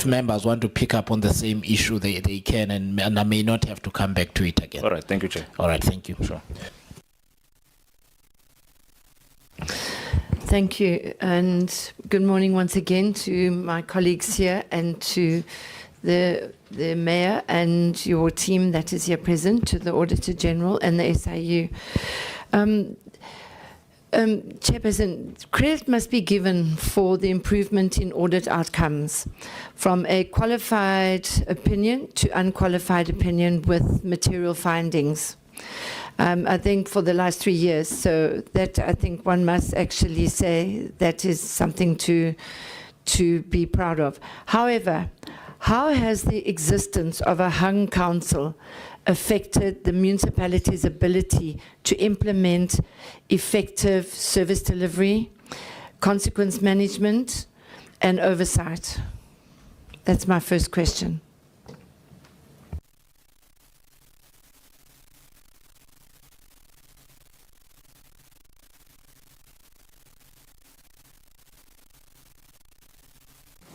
if members want to pick up on the same issue, they can, and I may not have to come back to it again. All right, thank you, Chair. All right, thank you. Sure. Thank you, and good morning once again to my colleagues here and to the Mayor and your team that is here present, to the Auditor General and the SIU. Chairperson, credit must be given for the improvement in audit outcomes from a qualified opinion to unqualified opinion with material findings. I think for the last 3 years, so that I think one must actually say that is something to be proud of. However, how has the existence of a hung council affected the municipality's ability to implement effective service delivery, consequence management, and oversight? That's my first question.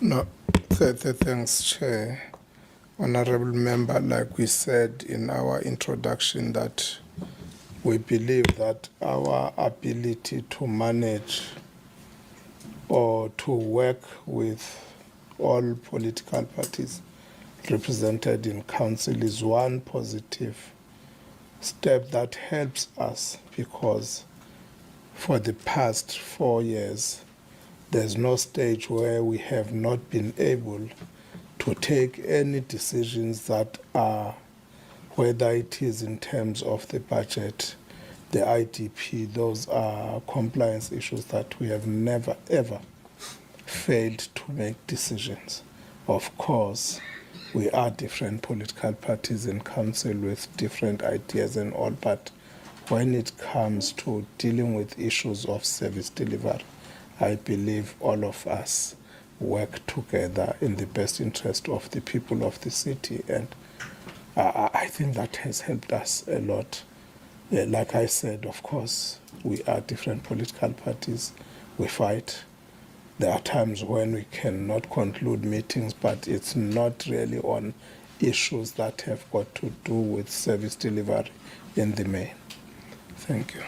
No, thanks, Chair. Honorable Member, like we said in our introduction, that we believe that our ability to manage or to work with all political parties represented in council is one positive step that helps us, because for the past 4 years, there's no stage where we have not been able to take any decisions that are, whether it is in terms of the budget, the IDP, those are compliance issues that we have never ever failed to make decisions. Of course, we are different political parties in council with different ideas and all, but when it comes to dealing with issues of service delivery, I believe all of us work together in the best interest of the people of the city, and I think that has helped us a lot. Like I said, of course, we are different political parties. We fight. There are times when we cannot conclude meetings, but it's not really on issues that have got to do with service delivery in the main. Thank you.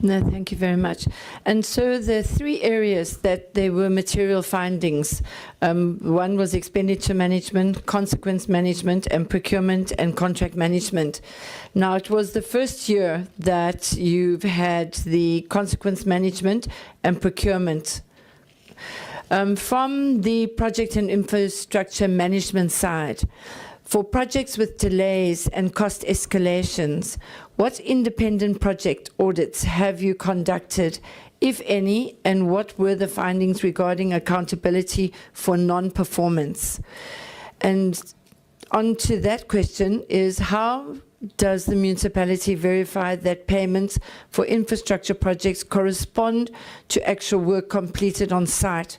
No, thank you very much. And so the 3 areas that there were material findings, one was expenditure management, consequence management, and procurement and contract management. Now, it was the first year that you've had the consequence management and procurement. From the project and infrastructure management side, for projects with delays and cost escalations, what independent project audits have you conducted, if any, and what were the findings regarding accountability for non-performance? And on to that question is, how does the municipality verify that payments for infrastructure projects correspond to actual work completed on site?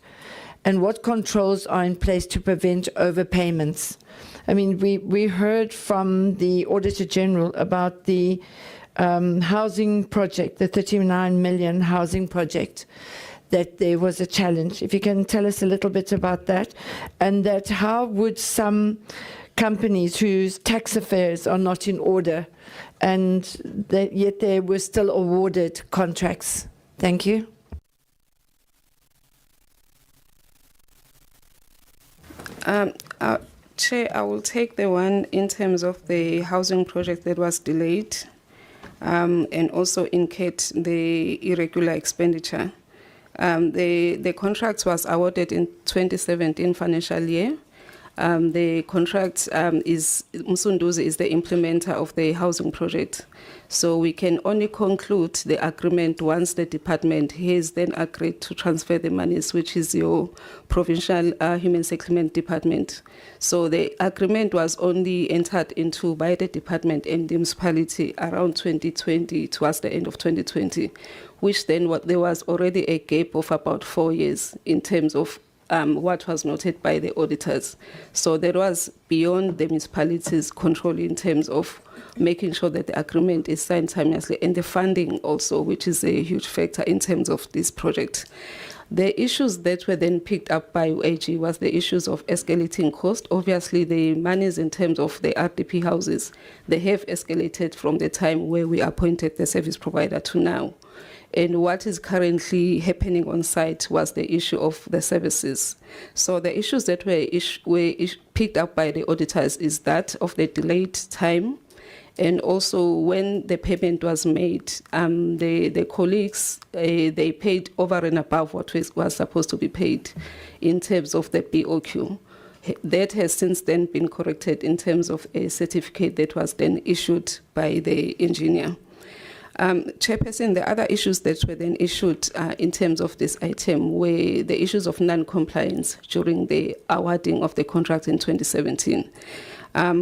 And what controls are in place to prevent overpayments? I mean, we heard from the Auditor General about the housing project, the 39 million housing project, that there was a challenge. If you can tell us a little bit about that, and that how would some companies whose tax affairs are not in order, and that yet they were still awarded contracts? Thank you. Chair, I will take the one in terms of the housing project that was delayed, and also incurred the irregular expenditure. The contract was awarded in 2017 financial year. The contract is Msunduzi is the implementer of the housing project. So we can only conclude the agreement once the department has then agreed to transfer the monies, which is your provincial human settlement department. So the agreement was only entered into by the department and the municipality around 2020, towards the end of 2020, which then there was already a gap of about 4 years in terms of what was noted by the auditors. So there was beyond the municipality's control in terms of making sure that the agreement is signed timelessly, and the funding also, which is a huge factor in terms of this project. The issues that were then picked up by AG was the issues of escalating cost. Obviously, the monies in terms of the RDP houses, they have escalated from the time where we appointed the service provider to now. And what is currently happening on site was the issue of the services. So the issues that were picked up by the auditors is that of the delayed time, and also when the payment was made, the colleagues, they paid over and above what was supposed to be paid in terms of the BOQ. That has since then been corrected in terms of a certificate that was then issued by the engineer. Chairperson, the other issues that were then issued in terms of this item were the issues of non-compliance during the awarding of the contract in 2017.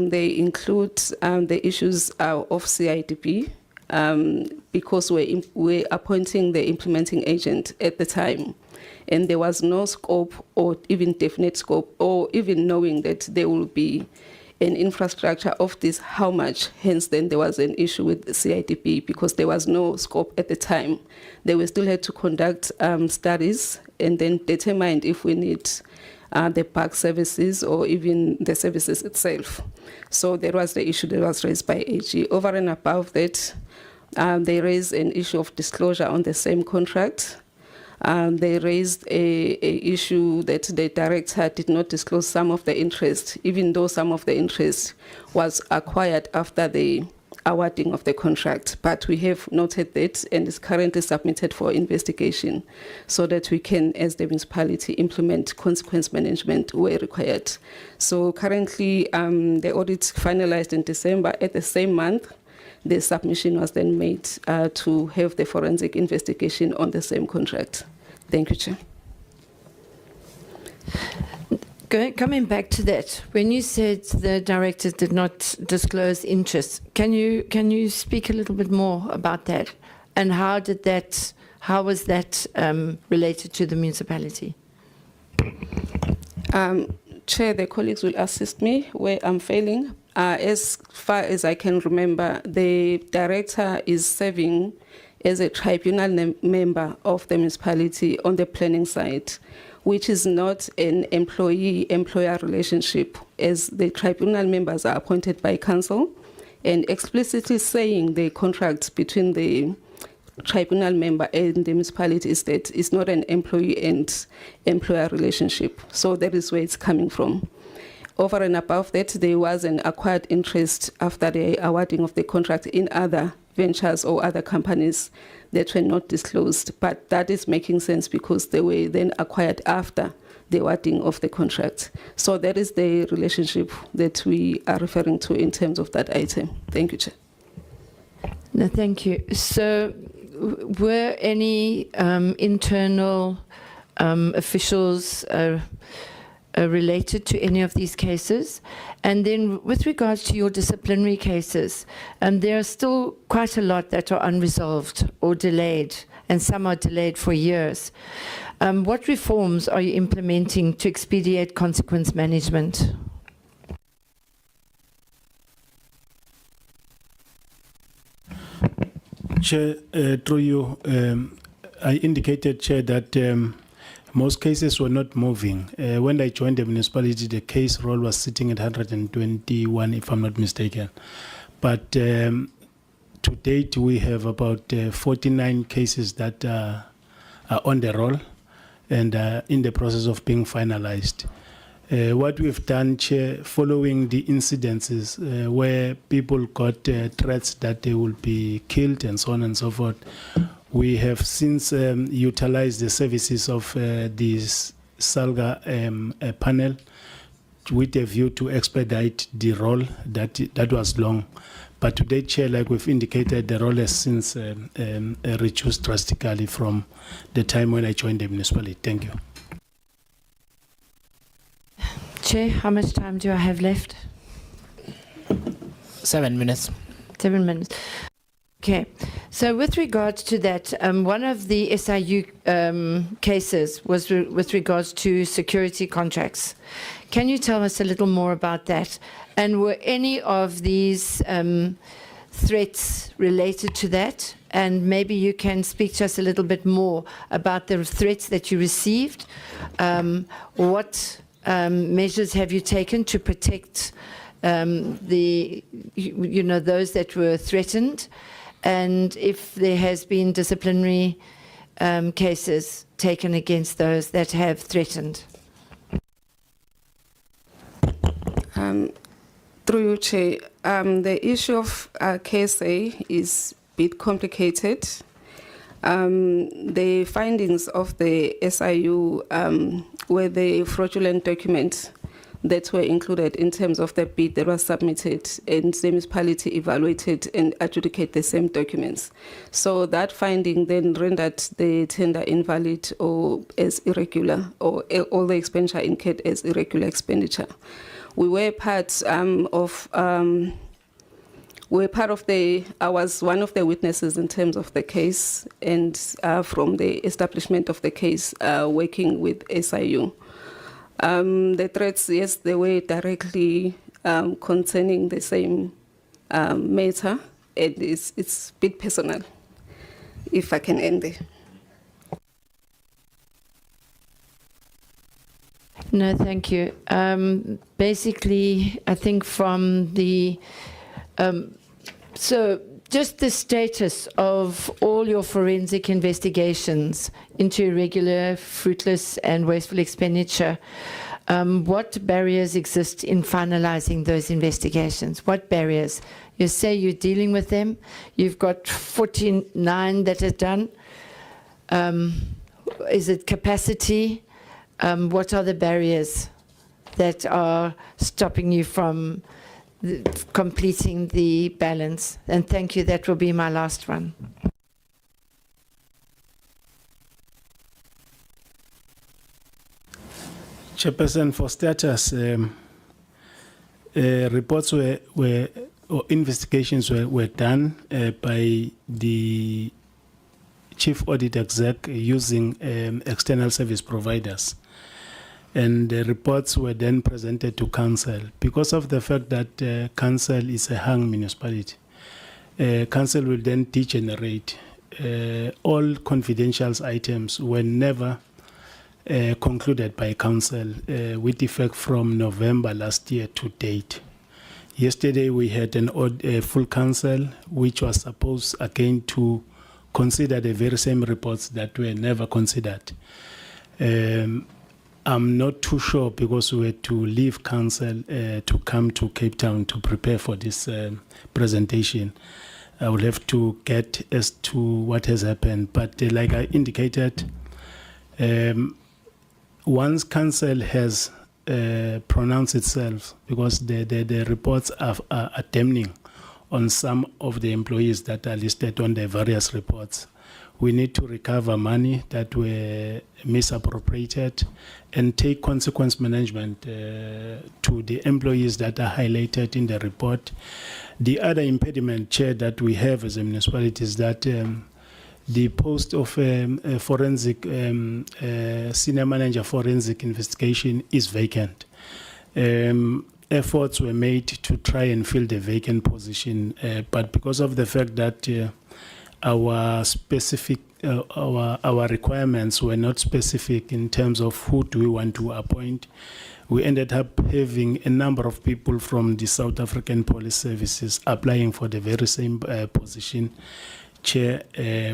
They include the issues of CIDP because we're appointing the implementing agent at the time, and there was no scope or even definite scope or even knowing that there will be an infrastructure of this, how much. Hence, then there was an issue with the CIDP because there was no scope at the time. They will still had to conduct studies and then determine if we need the park services or even the services itself. So there was the issue that was raised by AG. Over and above that, they raised an issue of disclosure on the same contract. They raised a issue that the director did not disclose some of the interest, even though some of the interest was acquired after the awarding of the contract. But we have noted that and is currently submitted for investigation so that we can, as the municipality, implement consequence management where required. So currently, the audit finalized in December. At the same month, the submission was then made to have the forensic investigation on the same contract. Thank you, Chair. Coming back to that, when you said the directors did not disclose interest, can you speak a little bit more about that? And how was that related to the municipality? Chair, the colleagues will assist me where I'm failing. As far as I can remember, the director is serving as a tribunal member of the municipality on the planning side, which is not an employee-employer relationship, as the tribunal members are appointed by council, and explicitly saying the contract between the tribunal member and the municipality is that it's not an employee and employer relationship. So that is where it's coming from. Over and above that, there was an acquired interest after the awarding of the contract in other ventures or other companies that were not disclosed. But that is making sense because they were then acquired after the awarding of the contract. So that is the relationship that we are referring to in terms of that item. Thank you, Chair. No, thank you. So were any internal officials related to any of these cases? And then with regards to your disciplinary cases, there are still quite a lot that are unresolved or delayed, and some are delayed for years. What reforms are you implementing to expedite consequence management? Chair, through you, I indicated, Chair, that most cases were not moving. When I joined the municipality, the case roll was sitting at 121, if I'm not mistaken. But to date, we have about 49 cases that are on the roll and in the process of being finalized. What we've done, Chair, following the incidences where people got threats that they will be killed and so on and so forth, we have since utilized the services of this SALGA panel with a view to expedite the roll that was long. But today, Chair, like we've indicated, the roll has since reduced drastically from the time when I joined the municipality. Thank you. Chair, how much time do I have left? 7 minutes. 7 minutes. Okay. So with regards to that, one of the SIU cases was with regards to security contracts. Can you tell us a little more about that? And were any of these threats related to that? And maybe you can speak to us a little bit more about the threats that you received. What measures have you taken to protect those that were threatened? And if there has been disciplinary cases taken against those that have threatened? Through you, Chair, the issue of KSA is a bit complicated. The findings of the SIU were the fraudulent documents that were included in terms of the bid that was submitted, and the municipality evaluated and adjudicated the same documents. So that finding then rendered the tender invalid or as irregular, or all the expenditure incurred as irregular expenditure. We were part of. I was one of the witnesses in terms of the case, and from the establishment of the case, working with SIU. The threats, yes, they were directly concerning the same matter, and it's a bit personal, if I can end there. No, thank you. Basically, I think from the... so just the status of all your forensic investigations into irregular, fruitless and wasteful expenditure, what barriers exist in finalizing those investigations? What barriers? You say you're dealing with them. You've got 49 that are done. Is it capacity? What are the barriers that are stopping you from completing the balance? And thank you, that will be my last one. Chairperson, for status, reports or investigations were done by the Chief Audit Exec using external service providers. And the reports were then presented to Council. Because of the fact that Council is a hung municipality, Council will then degenerate. All confidential items were never concluded by Council with effect from November last year to date. Yesterday we had a full Council which was supposed again to consider the very same reports that were never considered. I'm not too sure because we had to leave Council to come to Cape Town to prepare for this presentation. I will have to get as to what has happened. But like I indicated, once Council has pronounced itself, because the reports are damning on some of the employees that are listed on the various reports, we need to recover money that were misappropriated and take consequence management to the employees that are highlighted in the report. The other impediment, Chair, that we have as a municipality is that the post of forensic senior manager forensic investigation is vacant. Efforts were made to try and fill the vacant position, but because of the fact that our specific our requirements were not specific in terms of who do we want to appoint, we ended up having a number of people from the South African Police Services applying for the very same position. Chair,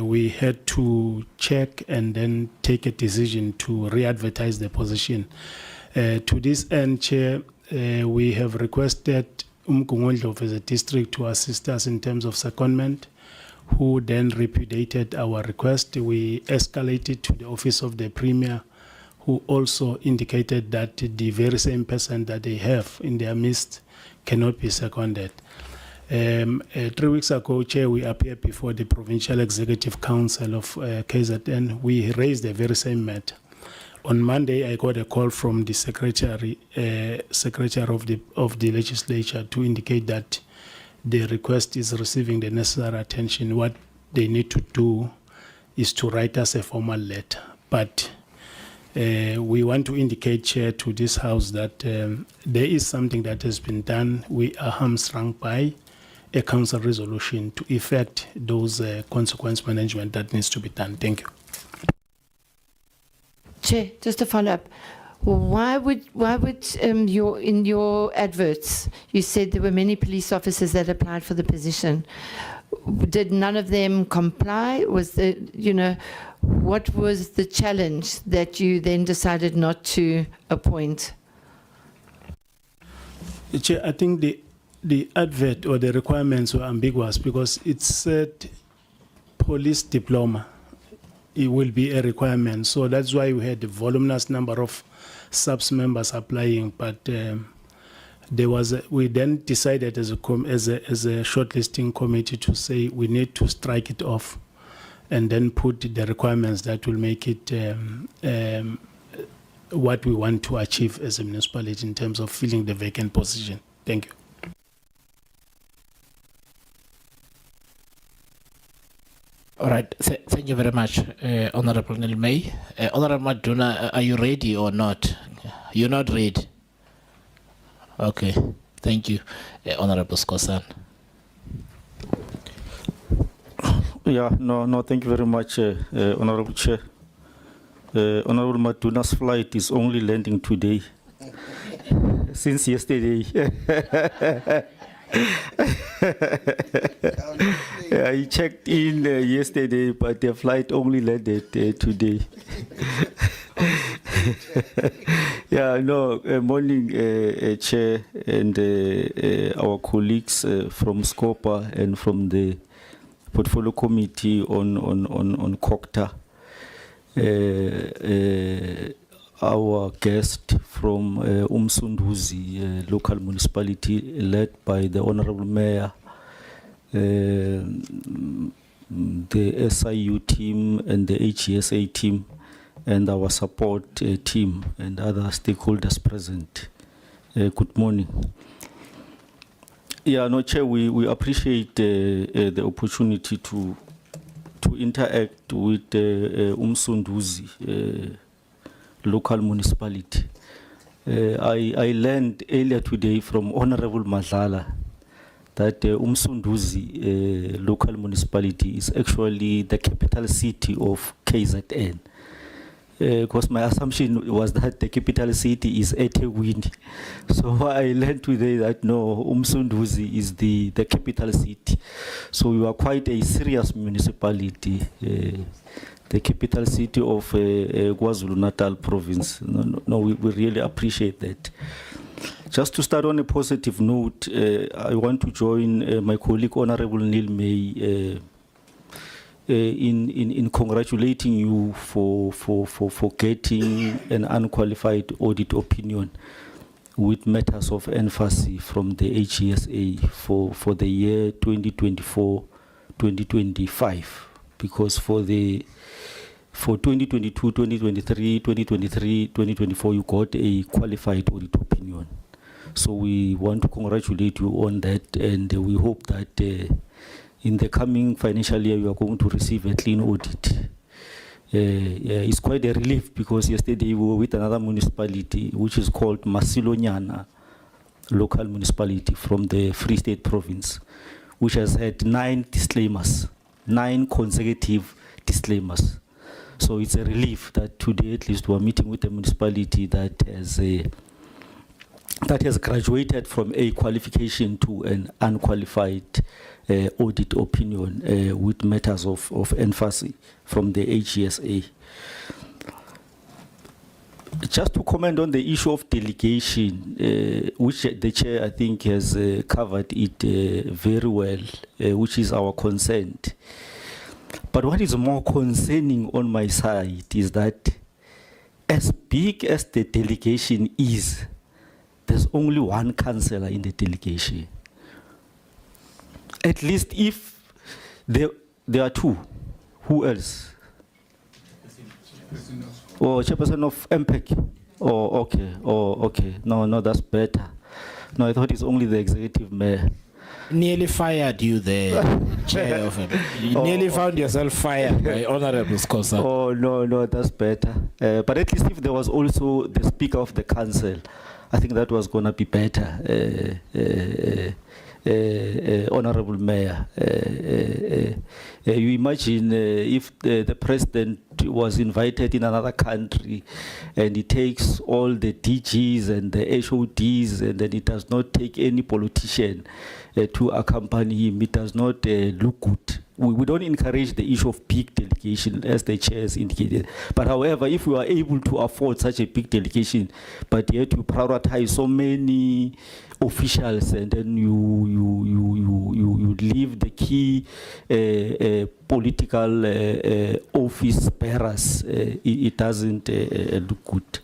we had to check and then take a decision to re-advertise the position. To this end, Chair, we have requested Umgungondlovu as a district to assist us in terms of secondment, who then repudiated our request. We escalated to the office of the Premier, who also indicated that the very same person that they have in their midst cannot be seconded. 3 weeks ago, Chair, we appeared before the Provincial Executive Council of KZN. We raised the very same matter. On Monday, I got a call from the Secretary of the Legislature to indicate that the request is receiving the necessary attention. What they need to do is to write us a formal letter. But we want to indicate, Chair, to this House that there is something that has been done. We are hamstrung by a council resolution to effect those consequence management that needs to be done. Thank you. Chair, just to follow up, why would in your adverts you said there were many police officers that applied for the position? Did none of them comply? Was the what was the challenge that you then decided not to appoint? Chair, I think the advert or the requirements were ambiguous because it said police diploma. It will be a requirement, so that's why we had a voluminous number of subs members applying. But we then decided as a shortlisting committee to say we need to strike it off, and then put the requirements that will make it what we want to achieve as a municipality in terms of filling the vacant position. Thank you. All right. Thank you very much, Honorable Nilmay. Honorable Maduna, are you ready or not? You're not ready. Okay. Thank you, Honorable Skosan. Yeah, no, thank you very much, Honorable Chair. Honorable Maduna's flight is only landing today. Since yesterday. Yeah, he checked in yesterday, but the flight only landed today. Yeah, no, morning, Chair, and our colleagues from SCOPA and from the Portfolio Committee on COCTA. Our guest from Umsunduzi local municipality, led by the Honorable Mayor, the SIU team and the HESA team, and our support team and other stakeholders present. Good morning. Yeah, no, Chair, we appreciate the opportunity to interact with Umsunduzi local municipality. I learned earlier today from Honorable Madlala that Umsunduzi local municipality is actually the capital city of KZN. Because my assumption was that the capital city is eThekwini. So I learned today that no, Umsunduzi is the capital city. So we are quite a serious municipality, the capital city of KwaZulu-Natal province. No, we really appreciate that. Just to start on a positive note, I want to join my colleague Honorable Nilmay in congratulating you for getting an unqualified audit opinion with matters of emphasis from the HESA for the year 2024-2025, because for 2022, 2023, 2024 you got a qualified audit opinion. So we want to congratulate you on that, and we hope that in the coming financial year, you are going to receive a clean audit. It's quite a relief, because yesterday we were with another municipality, which is called Masilonyana local municipality from the Free State province, which has had 9 disclaimers, 9 consecutive disclaimers. So it's a relief that today at least we're meeting with a municipality that has graduated from a qualification to an unqualified audit opinion with matters of emphasis from the HESA. Just to comment on the issue of delegation, which the Chair I think has covered it very well, which is our consent. But what is more concerning on my side is that as big as the delegation is, there's only one councillor in the delegation. At least if there are 2, who else? Oh, chairperson of MPEC. Oh, okay. Oh, okay. No, that's better. No, I thought it's only the executive mayor. Nearly fired you, the chair of it. You nearly found yourself fired by Honorable Skosa. Oh, no, that's better. But at least if there was also the Speaker of the Council, I think that was going to be better. Honorable Mayor. You imagine if the president was invited in another country and he takes all the DGs and the HODs and then he does not take any politician to accompany him, it does not look good. We don't encourage the issue of big delegation, as the chair has indicated. But however, if we are able to afford such a big delegation, but yet you prioritize so many officials and then you leave the key political office bearers, it doesn't look good.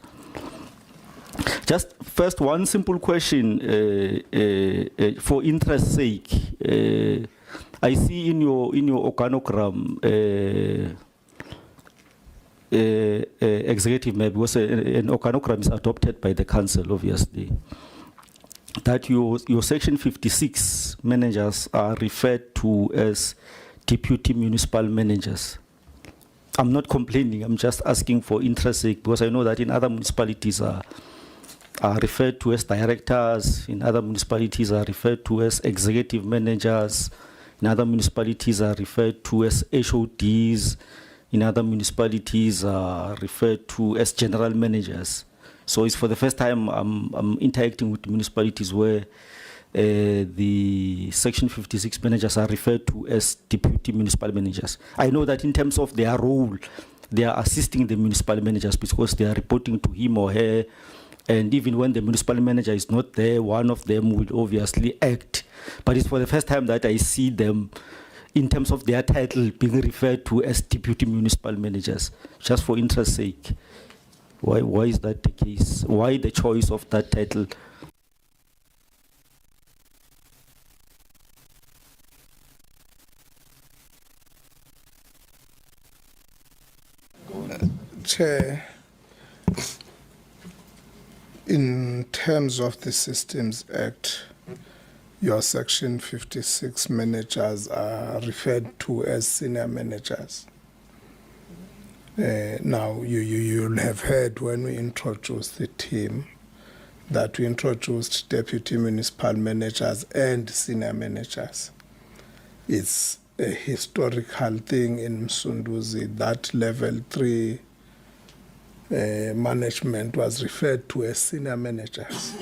Just first, one simple question for interest's sake. I see in your organogram, executive mayor, because an organogram is adopted by the council, obviously, that your section 56 managers are referred to as deputy municipal managers. I'm not complaining, I'm just asking for interest's sake, because I know that in other municipalities are referred to as directors, in other municipalities are referred to as executive managers, in other municipalities are referred to as HODs, in other municipalities are referred to as general managers. So it's for the first time I'm interacting with municipalities where the Section 56 managers are referred to as deputy municipal managers. I know that in terms of their role, they are assisting the municipal managers because they are reporting to him or her. And even when the municipal manager is not there, one of them will obviously act. But it's for the first time that I see them, in terms of their title, being referred to as deputy municipal managers, just for interest's sake. Why is that the case? Why the choice of that title? Chair, in terms of the Systems Act, your Section 56 managers are referred to as senior managers. Now, you'll have heard when we introduced the team that we introduced deputy municipal managers and senior managers. It's a historical thing in Msunduzi that level 3 management was referred to as senior managers.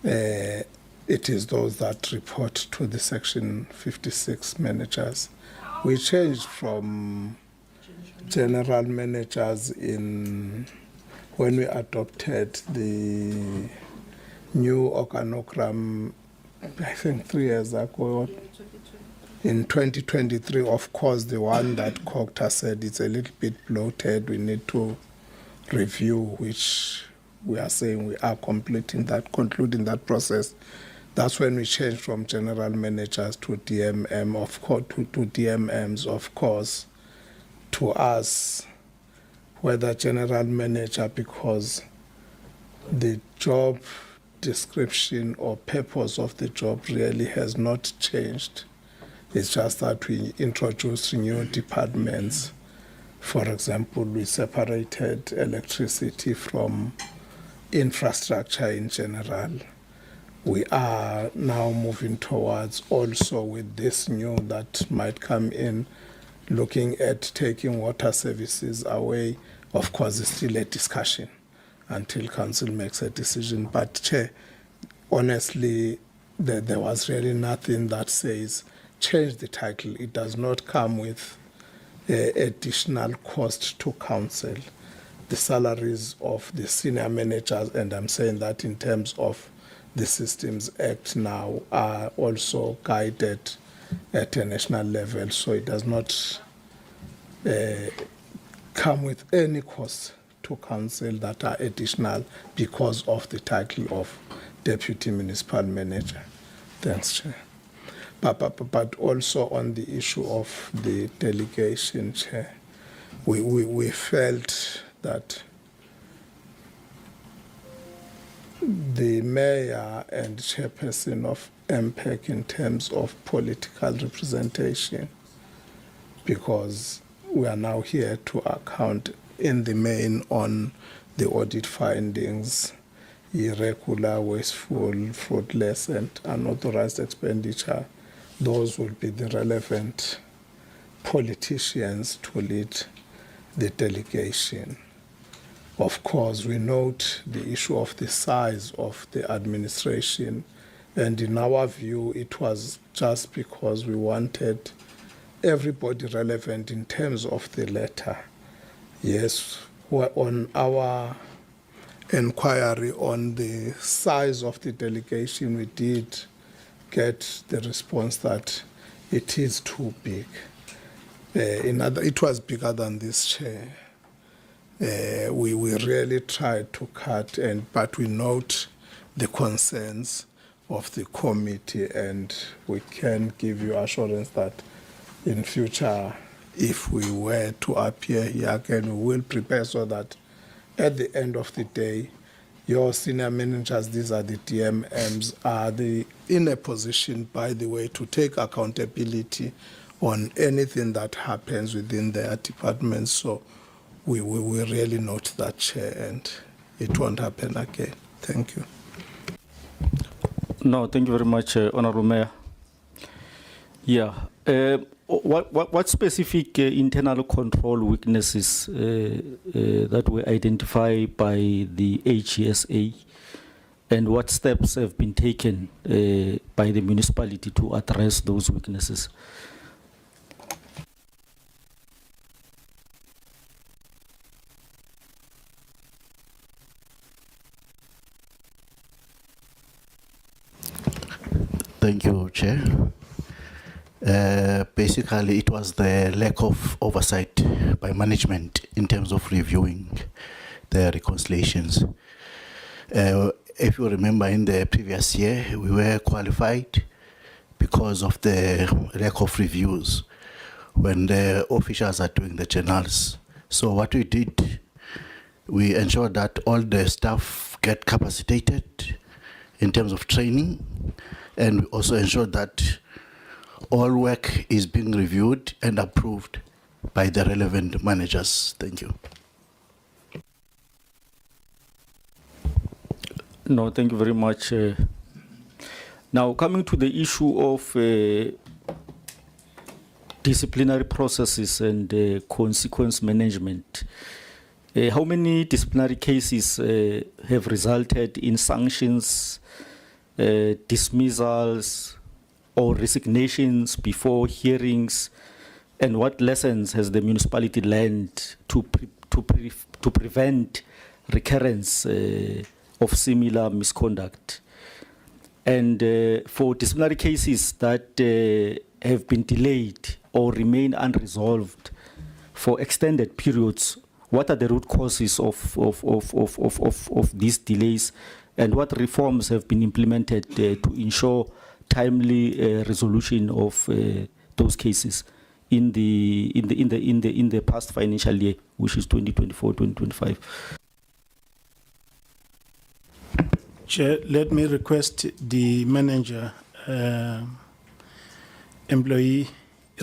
It is those that report to the Section 56 managers. We changed from general managers when we adopted the new organogram, I think 3 years ago. In 2023, of course, the one that Cocta said it's a little bit bloated, we need to review, which we are saying we are concluding that process. That's when we changed from general managers to DMM, of course, to DMMs, of course, to us, whether general manager, because the job description or purpose of the job really has not changed. It's just that we introduced new departments. For example, we separated electricity from infrastructure in general. We are now moving towards also with this new that might come in, looking at taking water services away. Of course, it's still a discussion until council makes a decision. But Chair, honestly, there was really nothing that says change the title. It does not come with additional cost to council. The salaries of the senior managers, and I'm saying that in terms of the Systems Act now, are also guided at a national level, so it does not come with any cost to council that are additional because of the title of Deputy Municipal Manager. Thanks, Chair. But also on the issue of the delegation, Chair, we felt that the mayor and chairperson of MPEC in terms of political representation, because we are now here to account in the main on the audit findings, irregular, wasteful, fruitless, and unauthorized expenditure, those will be the relevant politicians to lead the delegation. Of course, we note the issue of the size of the administration, and in our view, it was just because we wanted everybody relevant in terms of the letter. Yes, on our inquiry on the size of the delegation, we did get the response that it is too big. It was bigger than this chair. We really tried to cut, but we note the concerns of the committee, and we can give you assurance that in future, if we were to appear here again, we will prepare so that at the end of the day, your senior managers, these are the DMMs, are in a position, by the way, to take accountability on anything that happens within their departments. So we really note that, Chair, and it won't happen again. Thank you. No, thank you very much, Honorable Mayor. Yeah. What specific internal control weaknesses that were identified by the HSA, and what steps have been taken by the municipality to address those weaknesses? Thank you, Chair. Basically, it was the lack of oversight by management in terms of reviewing the reconciliations. If you remember, in the previous year, we were qualified because of the lack of reviews when the officials are doing the journals. So what we did, we ensured that all the staff get capacitated in terms of training, and we also ensured that all work is being reviewed and approved by the relevant managers. Thank you. No, thank you very much. Now, coming to the issue of disciplinary processes and consequence management, how many disciplinary cases have resulted in sanctions, dismissals, or resignations before hearings, and what lessons has the municipality learned to prevent recurrence of similar misconduct? And for disciplinary cases that have been delayed or remain unresolved for extended periods, what are the root causes of these delays, and what reforms have been implemented to ensure timely resolution of those cases in the past financial year, which is 2024-2025? Chair, let me request the manager, employee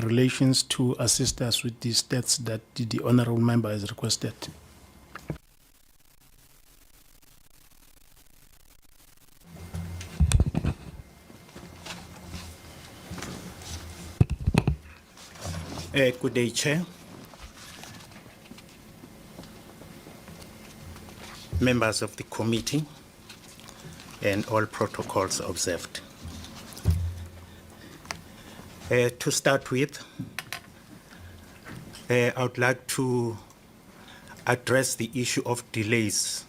relations, to assist us with the stats that the honourable member has requested. Good day, Chair. Members of the committee, and all protocols observed. To start with, I would like to address the issue of delays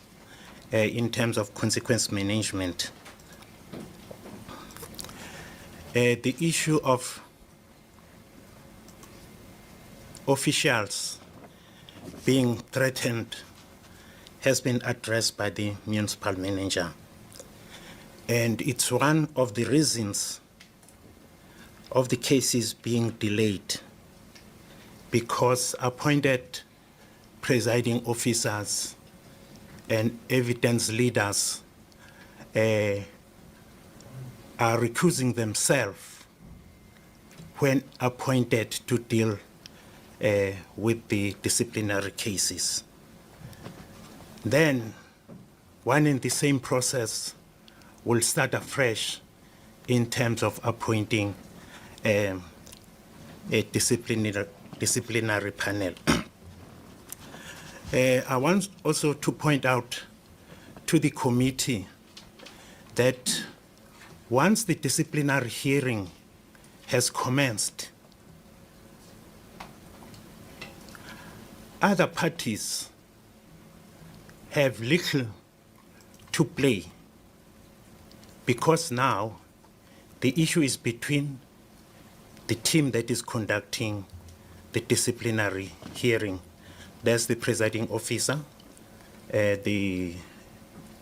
in terms of consequence management. The issue of officials being threatened has been addressed by the municipal manager. And it's one of the reasons of the cases being delayed, because appointed presiding officers and evidence leaders are recusing themselves when appointed to deal with the disciplinary cases. Then one and the same process will start afresh in terms of appointing a disciplinary panel. I want also to point out to the committee that once the disciplinary hearing has commenced, other parties have little to play, because now the issue is between the team that is conducting the disciplinary hearing. That's the presiding officer, the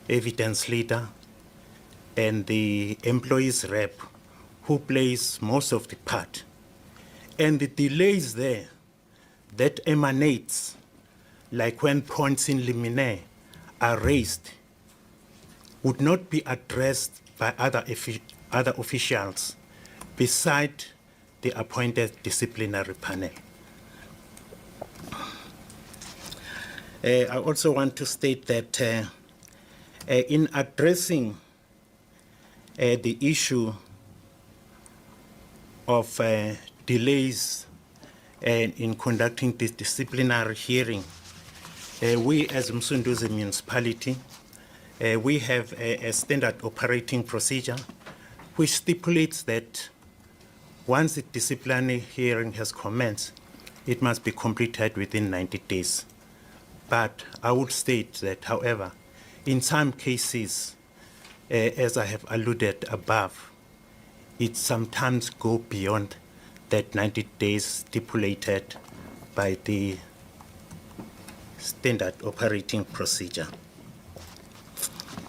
evidence leader, and the employees rep, who plays most of the part. And the delays there that emanates, like when points in limine are raised, would not be addressed by other officials beside the appointed disciplinary panel. I also want to state that in addressing the issue of delays in conducting this disciplinary hearing, we as Msunduzi municipality, we have a standard operating procedure which stipulates that once the disciplinary hearing has commenced, it must be completed within 90 days. But I would state that, however, in some cases, as I have alluded above, it sometimes goes beyond that 90 days stipulated by the standard operating procedure.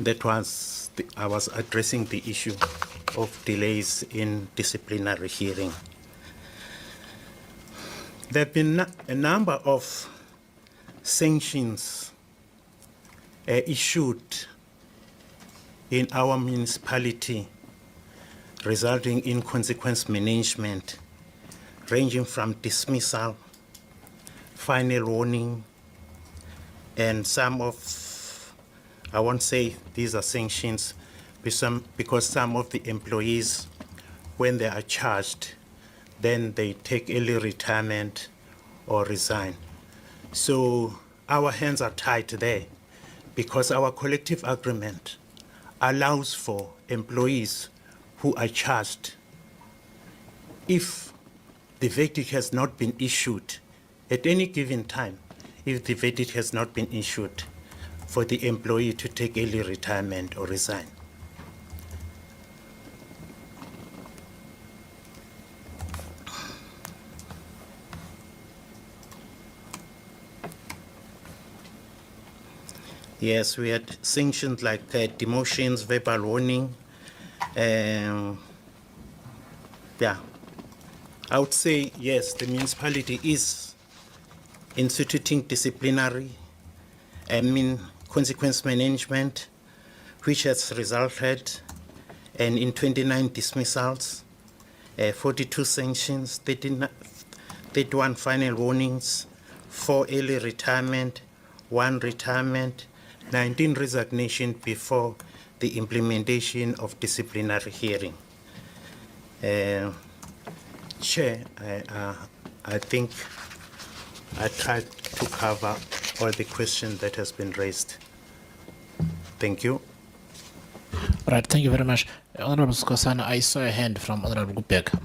That was, I was addressing the issue of delays in disciplinary hearing. There have been a number of sanctions issued in our municipality resulting in consequence management, ranging from dismissal, final warning, and some of, I won't say these are sanctions, because some of the employees, when they are charged, then they take early retirement or resign. So our hands are tied there, because our collective agreement allows for employees who are charged, if the verdict has not been issued at any given time, if the verdict has not been issued, for the employee to take early retirement or resign. Yes, we had sanctions like demotions, verbal warning. Yeah, I would say yes, the municipality is instituting disciplinary, consequence management, which has resulted in 29 dismissals, 42 sanctions, 31 final warnings, 4 early retirement, 1 retirement, 19 resignation before the implementation of disciplinary hearing. Chair, I think I tried to cover all the questions that has been raised. Thank you. All right, thank you very much. Honorable Skosana, I saw a hand from Honorable Gupek.